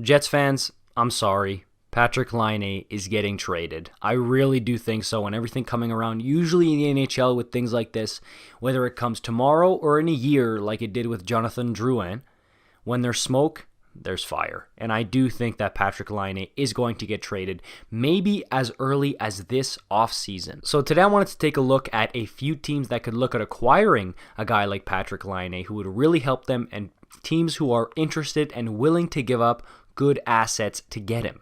Jets fans, I'm sorry. Patrik Laine is getting traded. I really do think so, and everything coming around, usually in the NHL with things like this, whether it comes tomorrow or in a year like it did with Jonathan Drouin, when there's smoke, there's fire. And I do think that Patrik Laine is going to get traded, maybe as early as this offseason. So today I wanted to take a look at a few teams that could look at acquiring a guy like Patrik Laine who would really help them, and teams who are interested and willing to give up good assets to get him.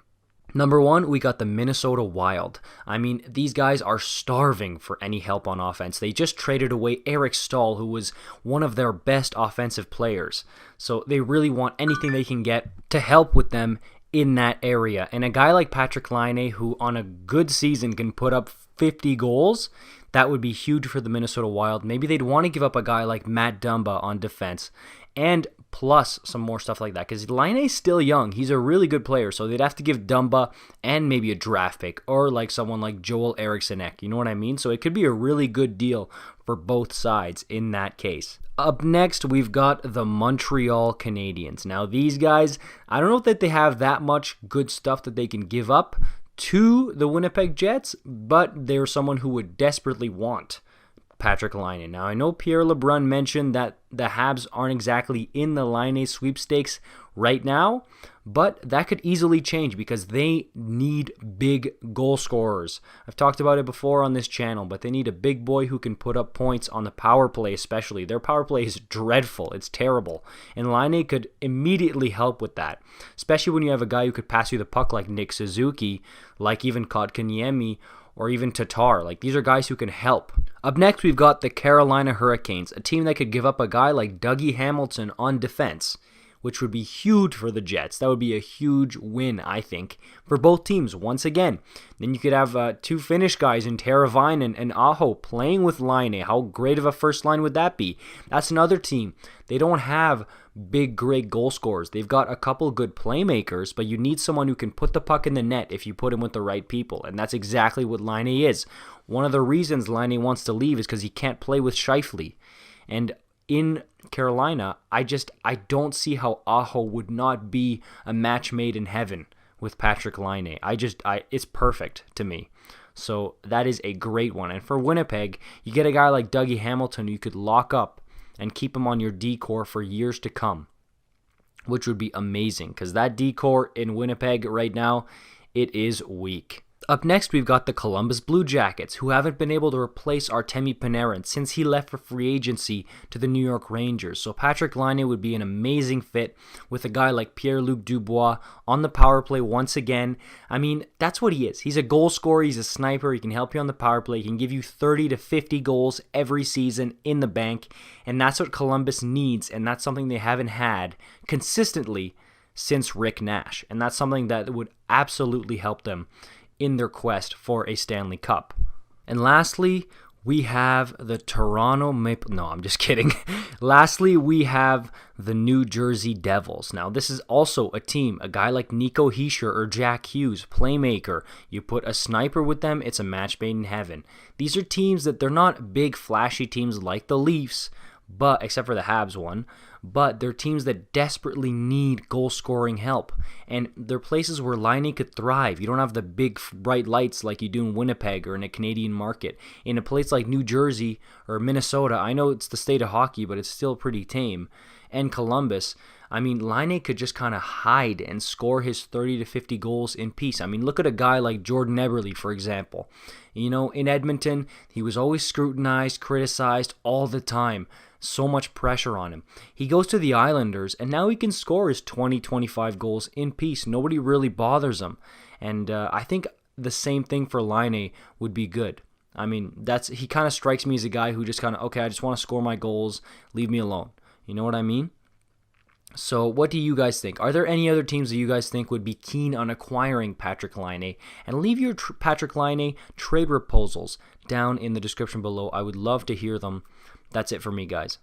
Number one, we got the Minnesota Wild. I mean, these guys are starving for any help on offense. They just traded away Eric Staal, who was one of their best offensive players. So they really want anything they can get to help with them in that area. And a guy like Patrik Laine, who on a good season can put up 50 goals, that would be huge for the Minnesota Wild. Maybe they'd want to give up a guy like Matt Dumba on defense, and plus some more stuff like that, because Laine's still young. He's a really good player, so they'd have to give Dumba and maybe a draft pick, or like someone like Joel Eriksson-Ek, you know what I mean? So it could be a really good deal for both sides in that case. Up next, we've got the Montreal Canadiens. Now these guys, I don't know that they have that much good stuff that they can give up to the Winnipeg Jets, but they're someone who would desperately want Patrik Laine. Now, I know Pierre LeBrun mentioned that the Habs aren't exactly in the Laine sweepstakes right now, but that could easily change because they need big goal scorers. I've talked about it before on this channel, but they need a big boy who can put up points on the power play especially. Their power play is dreadful. It's terrible. And Laine could immediately help with that, especially when you have a guy who could pass you the puck like Nick Suzuki, like even Kotkaniemi, or even Tatar. Like, these are guys who can help. Up next, we've got the Carolina Hurricanes, a team that could give up a guy like Dougie Hamilton on defense, which would be huge for the Jets. That would be a huge win, I think, for both teams once again. Then you could have two Finnish guys in Teravainen and Aho playing with Laine. How great of a first line would that be? That's another team. They don't have big, great goal scorers. They've got a couple good playmakers, but you need someone who can put the puck in the net if you put him with the right people, and that's exactly what Laine is. One of the reasons Laine wants to leave is because he can't play with Scheifele. And in Carolina, I don't see how Aho would not be a match made in heaven with Patrik Laine. It's perfect to me. So that is a great one. And for Winnipeg, you get a guy like Dougie Hamilton who you could lock up and keep him on your D-core for years to come, which would be amazing, because that D-core in Winnipeg right now, it is weak. Up next, we've got the Columbus Blue Jackets, who haven't been able to replace Artemi Panarin since he left for free agency to the New York Rangers. So Patrik Laine would be an amazing fit with a guy like Pierre-Luc Dubois on the power play once again. I mean, that's what he is. He's a goal scorer. He's a sniper. He can help you on the power play. He can give you 30 to 50 goals every season in the bank. And that's what Columbus needs, and that's something they haven't had consistently since Rick Nash. And that's something that would absolutely help them in their quest for a Stanley Cup. And lastly, we have the Toronto Maple... No, I'm just kidding. Lastly, we have the New Jersey Devils. Now, this is also a team, a guy like Nico Hischier or Jack Hughes, playmaker. You put a sniper with them, it's a match made in heaven. These are teams that they're not big, flashy teams like the Leafs, but except for the Habs one, but they're teams that desperately need goal-scoring help, and they're places where Laine could thrive. You don't have the big, bright lights like you do in Winnipeg or in a Canadian market. In a place like New Jersey or Minnesota, I know it's the state of hockey, but it's still pretty tame, and Columbus, I mean, Laine could just kind of hide and score his 30 to 50 goals in peace. I mean, look at a guy like Jordan Eberle, for example. You know, in Edmonton, he was always scrutinized, criticized all the time. So much pressure on him. He goes to the Islanders, and now he can score his 20, 25 goals in peace. Nobody really bothers him. And I think the same thing for Laine would be good. I mean, he kind of strikes me as a guy who just kind of, okay, I just want to score my goals, leave me alone. You know what I mean? So what do you guys think? Are there any other teams that you guys think would be keen on acquiring Patrik Laine? And leave your Patrik Laine trade proposals down in the description below. I would love to hear them. That's it for me, guys.